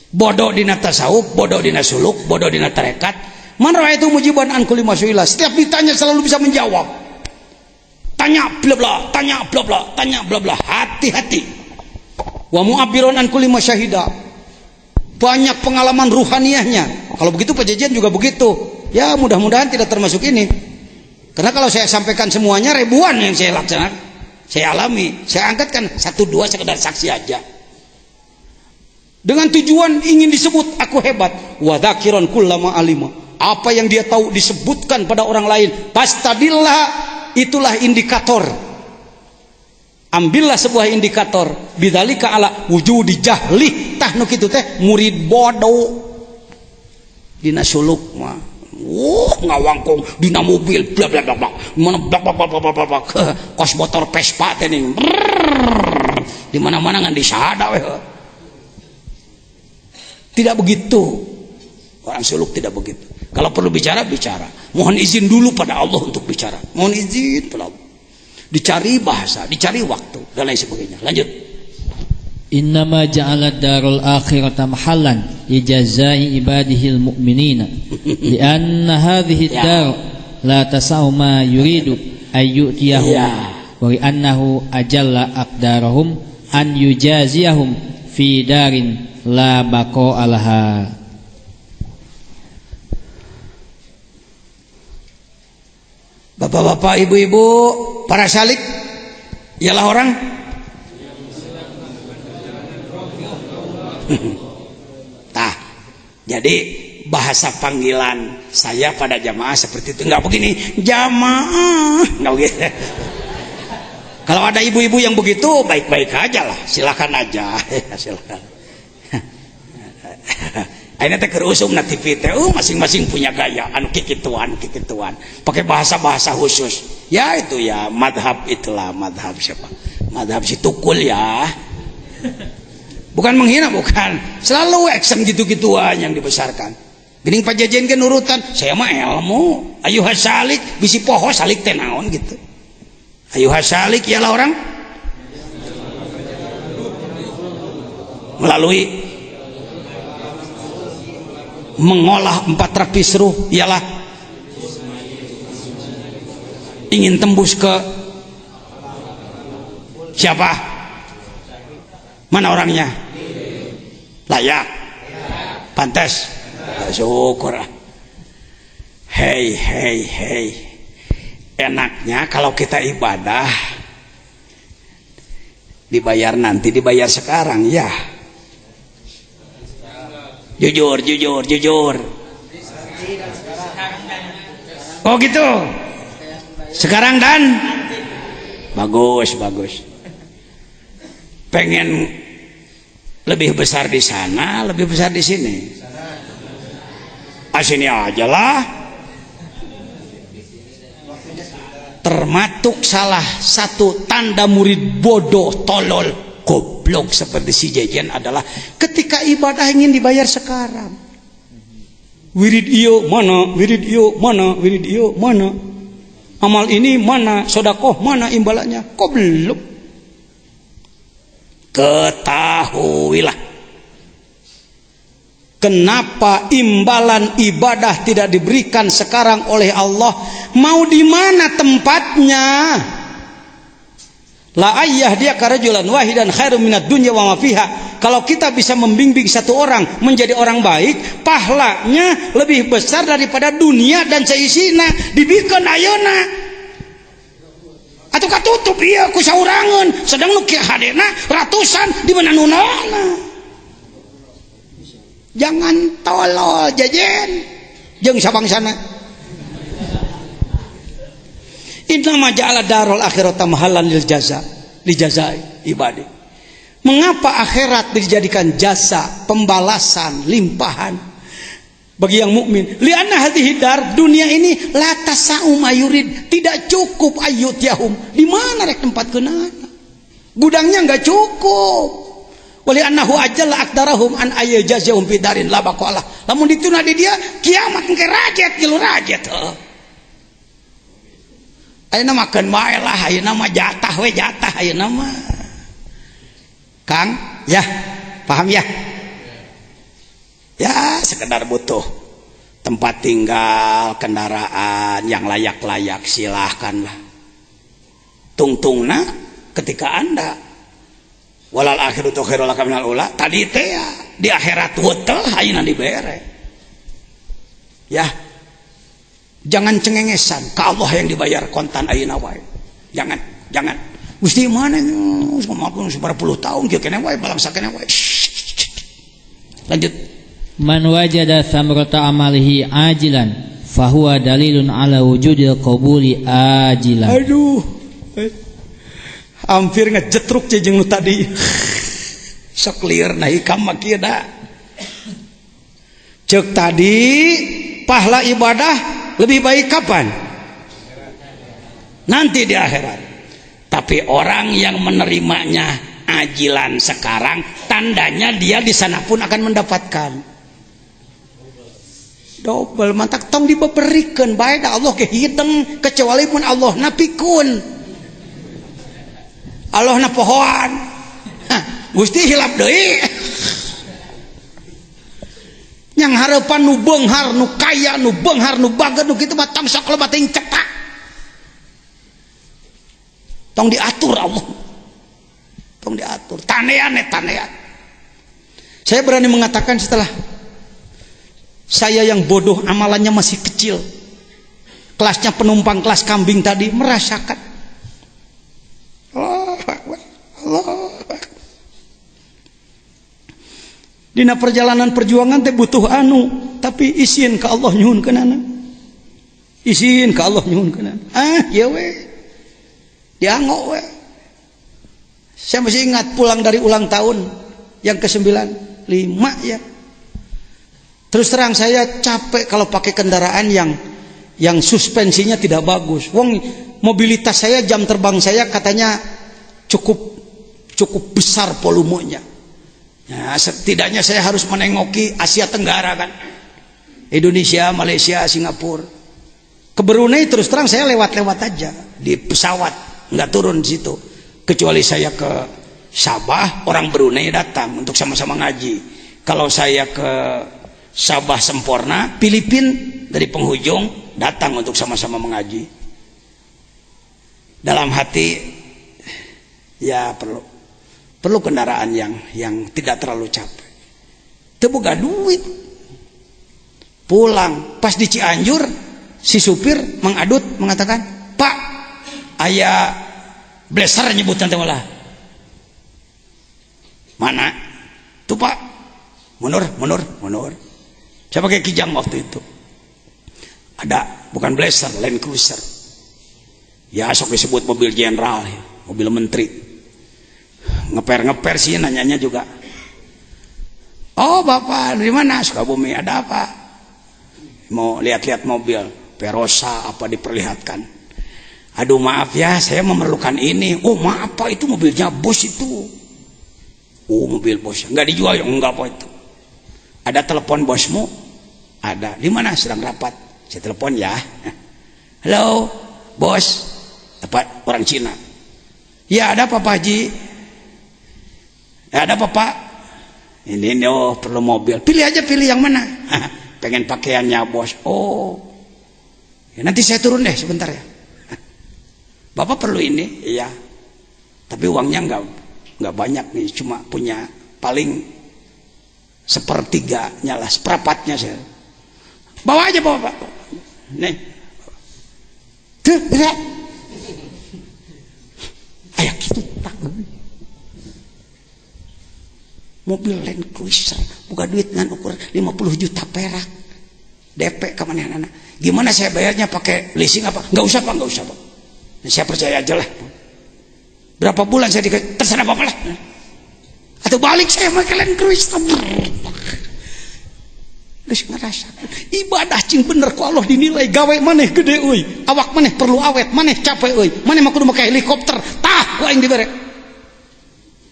Bodoh dina tasawuf, bodoh dina suluk, bodoh dina tarekat. Man ra'aitu mujiban an kulli masyuila. Setiap ditanya selalu bisa menjawab. Tanya bla bla, tanya bla bla, tanya bla bla. Hati-hati. Wa mu'abbiron an kulli masyahida. Banyak pengalaman ruhaniyahnya. Kalau begitu pajejen juga begitu. Ya mudah-mudahan tidak termasuk ini. Karena kalau saya sampaikan semuanya ribuan yang saya laksanakan, saya alami, saya angkatkan 1-2 sekedar saksi aja. Dengan tujuan ingin disebut aku hebat. Wa dzakiran kullama alima. Apa yang dia tahu disebutkan pada orang lain. Pastadillah, itulah indikator. Ambillah sebuah indikator. Bidzalika ala wujudi jahli. Tah nu kitu teh murid bodoh. Dina suluk mah ngawangkong dina mobil bla bla bla bla mana bla bla bla bla bla kos motor Vespa teh ning di mana-mana ngan disahada we. Tidak begitu. Orang suluk tidak begitu. Kalau perlu bicara, bicara. Mohon izin dulu pada Allah untuk bicara. Mohon izin pada Allah. Dicari bahasa, dicari waktu dan lain sebagainya. Lanjut. Innama ja'alad darul akhirata mahallan lijazai ibadihil mu'minina lianna hadhihi dar la tasau ma yuridu ayyutiyahum wa li'annahu ajalla aqdarahum an yujaziyahum fi darin la baqo alaha. Bapak-bapak, ibu-ibu, para syalik ialah orang jadi bahasa panggilan saya pada jamaah seperti itu, nggak begini jamaah, nggak begitu. Kalau ada ibu-ibu yang begitu baik-baik aja lah, silakan aja. Silakan. Akhirnya teh kerusum na TV teh, masing-masing punya gaya anu kikituan pakai bahasa khusus ya. Itu ya madhab, itulah madhab siapa, madhab si Tukul ya, bukan menghina, bukan, selalu action gitu-gituan yang dibesarkan. Gening pajajen ke nurutan, saya mah ilmu ayu hasalik bisi poho salik teh naon gitu, ayu hasalik ialah orang melalui mengolah 4 rapis ruh, ialah ingin tembus ke siapa, mana orangnya, layak, pantas, syukur. Hei, enaknya kalau kita ibadah dibayar nanti, dibayar sekarang ya. Jujur. Oh gitu. Sekarang dan bagus. Pengen lebih besar di sana, lebih besar di sini. Sini aja lah. Termasuk salah satu tanda murid bodoh, tolol, goblok seperti si Jejen adalah ketika ibadah ingin dibayar sekarang. Wirid iyo mana, wirid iyo mana, amal ini mana, sodakoh mana imbalannya, goblok. Ketahuilah kenapa imbalan ibadah tidak diberikan sekarang oleh Allah. Mau di mana tempatnya? La ayyah dia karajulan wahidan khairum minad dunya wa ma fiha. Kalau kita bisa membimbing satu orang menjadi orang baik, pahalanya lebih besar daripada dunia dan seisina dibikin ayeuna. Atuh katutup ieu ku saurangan, sedang nu kieu hadena ratusan di mana nunana. Jangan tolol Jejen jeung sabangsana. Innama ja'ala darul akhirata mahallan lil jaza, li jazai ibadi. Mengapa akhirat dijadikan jasa, pembalasan, limpahan bagi yang mukmin? Lianna hadhihi dar, dunia ini la tasau mayurid, tidak cukup ayyutiyahum. Di mana rek tempat keunana? Gudangnya enggak cukup. Wali annahu ajalla akdarahum an ayyajazahum fi darin la baqalah. Lamun dituna di dia kiamat engke rajet jilu rajet. Ayeuna makan bae lah, ayeuna mah jatah we jatah ayeuna mah. Kang, ya, paham ya? Ya, sekedar butuh tempat tinggal, kendaraan yang layak-layak, silahkanlah. Tungtungna ketika Anda walal akhiratu khairul laka minal ula, tadi teh ya, di akhirat heuteul ayeuna dibere. Ya. Jangan cengengesan, ke Allah yang dibayar kontan ayeuna wae. Jangan. Gusti mana ngomong seberapa tahun kieu kene wae balang sakene wae. Lanjut. Man wajada thamrata amalihi ajilan fahuwa dalilun ala wujudil qabuli ajilan. Aduh. Hampir ngejetruk jeung nu tadi. Sok lieur na hikam mah kieu da. Ceuk tadi pahala ibadah lebih baik kapan? Nanti di akhirat. Tapi orang yang menerimanya ajilan sekarang, tandanya dia di sana pun akan mendapatkan double. Mantak tong dibeberikan bae da Allah ke hideng, kecuali pun Allah napikun, Allah na pohoan. Gusti hilap deui. Yang harapan nu beunghar, nu kaya, nu beunghar, nu baget, nu kitu mah tong sok loba teuing cetak. Tong diatur Allah. Tong diatur. Tanean. Saya berani mengatakan setelah saya yang bodoh amalannya masih kecil, kelasnya penumpang kelas kambing tadi merasakan. Allah. Dina perjalanan perjuangan teh butuh anu tapi izin ke Allah nyuhunkeunana. Izin ke Allah nyuhunkeunana. Ya we. Dianggo we. Saya masih ingat pulang dari ulang tahun yang ke-9, 5 ya. Terus terang saya capek kalau pakai kendaraan yang suspensinya tidak bagus. Wong mobilitas saya, jam terbang saya katanya cukup besar volumenya. Ya, setidaknya saya harus menengoki Asia Tenggara kan. Indonesia, Malaysia, Singapura. Ke Brunei terus terang saya lewat-lewat aja di pesawat, nggak turun di situ. Kecuali saya ke Sabah, orang Brunei datang untuk sama-sama ngaji. Kalau saya ke Sabah Sempurna, Filipina dari penghujung datang untuk sama-sama mengaji. Dalam hati ya perlu kendaraan yang tidak terlalu capek. Teu boga duit. Pulang pas di Cianjur, si supir mengadut mengatakan, "Pak, aya blazer nyebutan teh malah." "Mana?" "Tuh Pak." Mundur. Saya pakai Kijang waktu itu. Ada, bukan blazer, Land Cruiser. Ya sok disebut mobil jenderal, ya, mobil menteri. Ngeper sih nanyanya juga. "Oh Bapak dari mana?" "Sukabumi." "Ada apa?" "Mau lihat-lihat mobil Perosa apa diperlihatkan." "Aduh maaf ya, saya memerlukan ini." "Oh maaf Pak, itu mobilnya bos itu." "Oh mobil bos, nggak dijual ya?" "Enggak Pak itu." "Ada telepon bosmu?" "Ada." "Di mana?" "Sedang rapat." "Saya telepon ya." "Halo bos." Dapat orang Cina. "Ya ada apa Pak Haji?" "Ya ada apa Pak?" Ini oh perlu mobil." "Pilih aja, pilih yang mana?" "Pengen pakaiannya bos." "Oh ya, nanti saya turun deh sebentar ya." "Bapak perlu ini?" "Iya, tapi uangnya nggak banyak nih, cuma punya paling 1/3-nya lah, 1/4-nya saya." "Bawa aja bawa Pak." "Nih." "Tuh, lihat." Kayak gitu tak. Mobil Land Cruiser, buka duit dengan ukur 50 juta perak. DP ke mana-mana. "Gimana saya bayarnya, pakai leasing apa?" "Nggak usah Pak, nggak usah Pak. Saya percaya aja lah. Berapa bulan saya dikasih, terserah Bapak lah. Atau balik saya pakai Land Cruiser." Terus ngerasa ibadah cing bener ku Allah dinilai, gawe maneh gede euy, awak maneh perlu awet, maneh capek euy, maneh mah kudu make helikopter, tah ku aing dibere.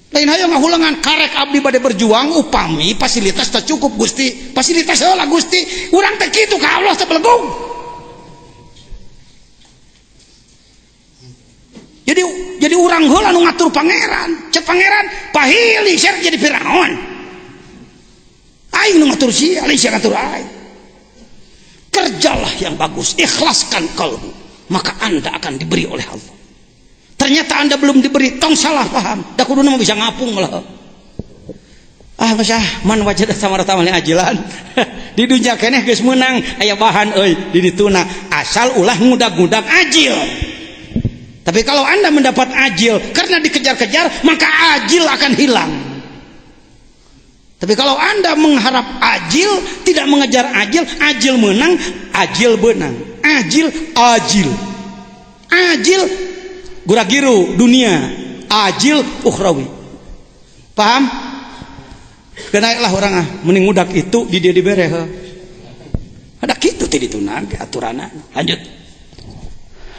Lain hayang ngahulangan karek abdi bade berjuang upami fasilitas tak cukup Gusti, fasilitas heula Gusti, urang teh kitu ka Allah teh belegung. Jadi urang heula nu ngatur pangeran, cek pangeran pahili ser jadi Firaun. Aing nu ngatur sia, lain sia ngatur aing. Kerjalah yang bagus, ikhlaskan kalbu, maka Anda akan diberi oleh Allah. Ternyata Anda belum diberi, tong salah paham. Da kuduna mah bisa ngapung malah. Masya man wajada samarata mali ajilan. Di dunya keneh geus meunang aya bahan euy di dituna, asal ulah ngudag-ngudag ajil. Tapi kalau Anda mendapat ajil karena dikejar-kejar, maka ajil akan hilang. Tapi kalau Anda mengharap ajil, tidak mengejar ajil, ajil menang, ajil benang. Ajil guragiru dunia, ajil ukhrawi. Paham? Kenaiklah orang mending ngudak itu di dia dibere. Ada kitu teh dituna aturana. Lanjut.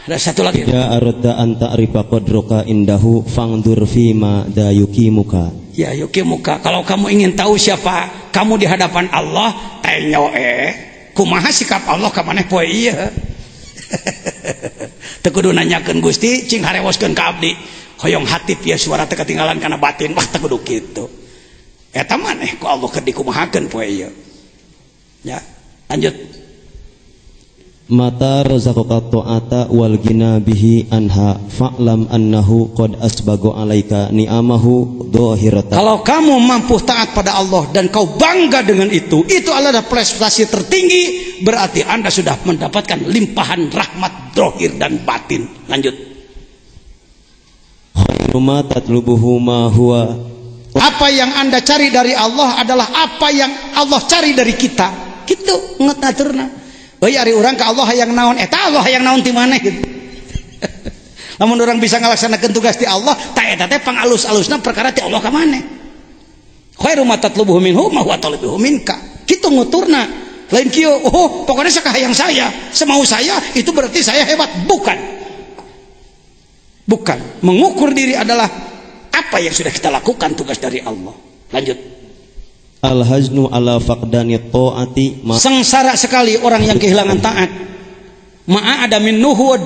Ada satu lagi. Ya aradda an ta'rifa qadruka indahu fangdur fima da yukimuka. Ya yukimuka, kalau kamu ingin tahu siapa kamu di hadapan Allah, tanyo kumaha sikap Allah ka maneh poe ieu. Teu kudu nanyakeun Gusti, cing harewoskeun ka abdi. Hoyong hatip ya suara teu ketinggalan kana batin, wah teu kudu kitu. Eta maneh ku Allah keur dikumahakeun poe ieu. Ya, lanjut. Mata razaqaka ta'ata wal gina bihi anha fa'lam annahu qad asbago alaika ni'amahu dhahiratan. Kalau kamu mampu taat pada Allah dan kau bangga dengan itu adalah prestasi tertinggi, berarti Anda sudah mendapatkan limpahan rahmat zahir dan batin. Lanjut. Khairu ma tatlubuhu ma huwa. Apa yang Anda cari dari Allah adalah apa yang Allah cari dari kita. kitu ngaturna. Euy ari urang ka Allah hayang naon eta Allah hayang naon ti maneh gitu. Lamun urang bisa ngalaksanakeun tugas ti Allah ta eta teh pangalus-alusna perkara ti Allah ka maneh. Khairu ma tatlubuhu minhu ma huwa talibuhu minka. Kitu nguturna. Lain kieu oh pokoknya sakahayang saya, semau saya itu berarti saya hebat. Bukan. Mengukur diri adalah apa yang sudah kita lakukan tugas dari Allah. Lanjut. Al-haznu ala faqdani ta'ati Sengsara sekali orang yang kehilangan taat. Ma'a ada min nuhud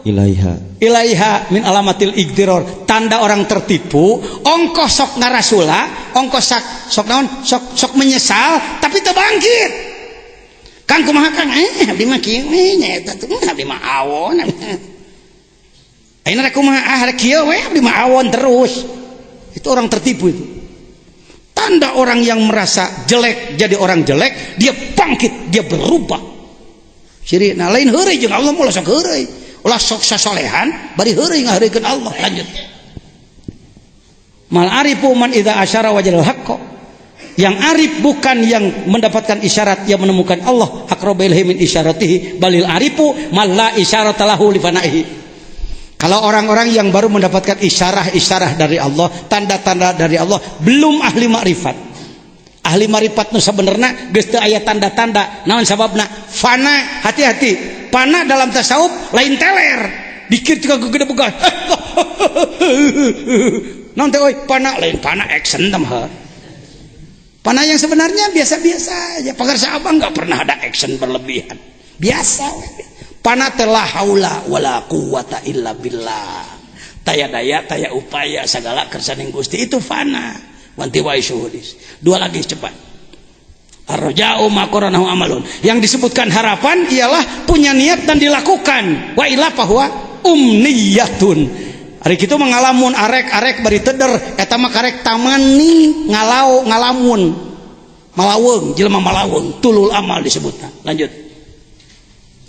ilaiha min alamatil igtiror. Tanda orang tertipu. Ongkoh sok ngarasula, ongkoh sok naon, sok menyesal tapi teu bangkit. Kang kumaha Kang? Abdi mah kieu nya eta tuh abdi mah awon. Ayeuna rek kumaha rek kieu we abdi mah awon terus. Itu orang tertipu itu. Tanda orang yang merasa jelek jadi orang jelek, dia bangkit, dia berubah. Ciri nah lain heureuy jeung Allah mah sok heureuy. Ulah sok sasolehan bari heureuy ngaheureukeun Allah. Lanjut. Mal arifu man idza asyara wajal haqqo. Yang arif bukan yang mendapatkan isyarat yang menemukan Allah. Aqrabailhi min isyaratihi balil arifu man la isyarata lahu li fanaihi. Kalau orang-orang yang baru mendapatkan isyarah dari Allah, tanda-tanda dari Allah, belum ahli makrifat. Ahli makrifat nu sabenerna geus teu aya tanda-tanda. Naon sababna? Fana, hati-hati. Fana dalam tasawuf lain teler. Dikir juga gede boga. Naon teh euy? Fana lain fana action tah. Fana yang sebenarnya biasa-biasa aja. Pagarsa abang enggak pernah ada action berlebihan. Biasa. Pana telah haula wala quwata illa billah. Taya daya, taya upaya segala kersaning Gusti itu fana. Wanti wa syuhudis. Dua lagi cepat. Ar-raja'u ma qaranahu amalun. Yang disebutkan harapan ialah punya niat dan dilakukan. Wa illa fahuwa umniyatun. Ari kitu mangalamun arek bari teder eta mah karek tamani ngalamun. Malaweung, jelema malaweung, tulul amal disebutna. Lanjut.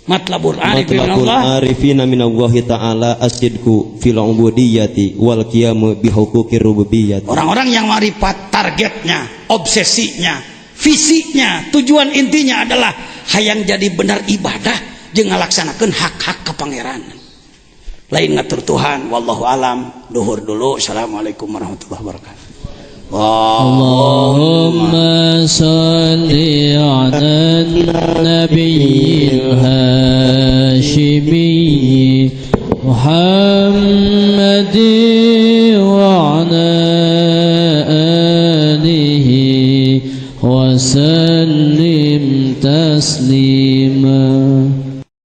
Matlabul arifina minallahi ta'ala as-sidqu fil ubudiyyati wal qiyamu bi huquqir rububiyyah. Orang-orang yang marifat targetnya, obsesinya, visinya, tujuan intinya adalah hayang jadi benar ibadah jeung ngalaksanakeun hak-hak kepangeranan. Lain ngatur Tuhan, wallahu alam. Duhur dulu. Assalamualaikum warahmatullahi wabarakatuh. Allahumma salli ala nabiyil hashimi Muhammadin wa ala alihi wa sallim taslima.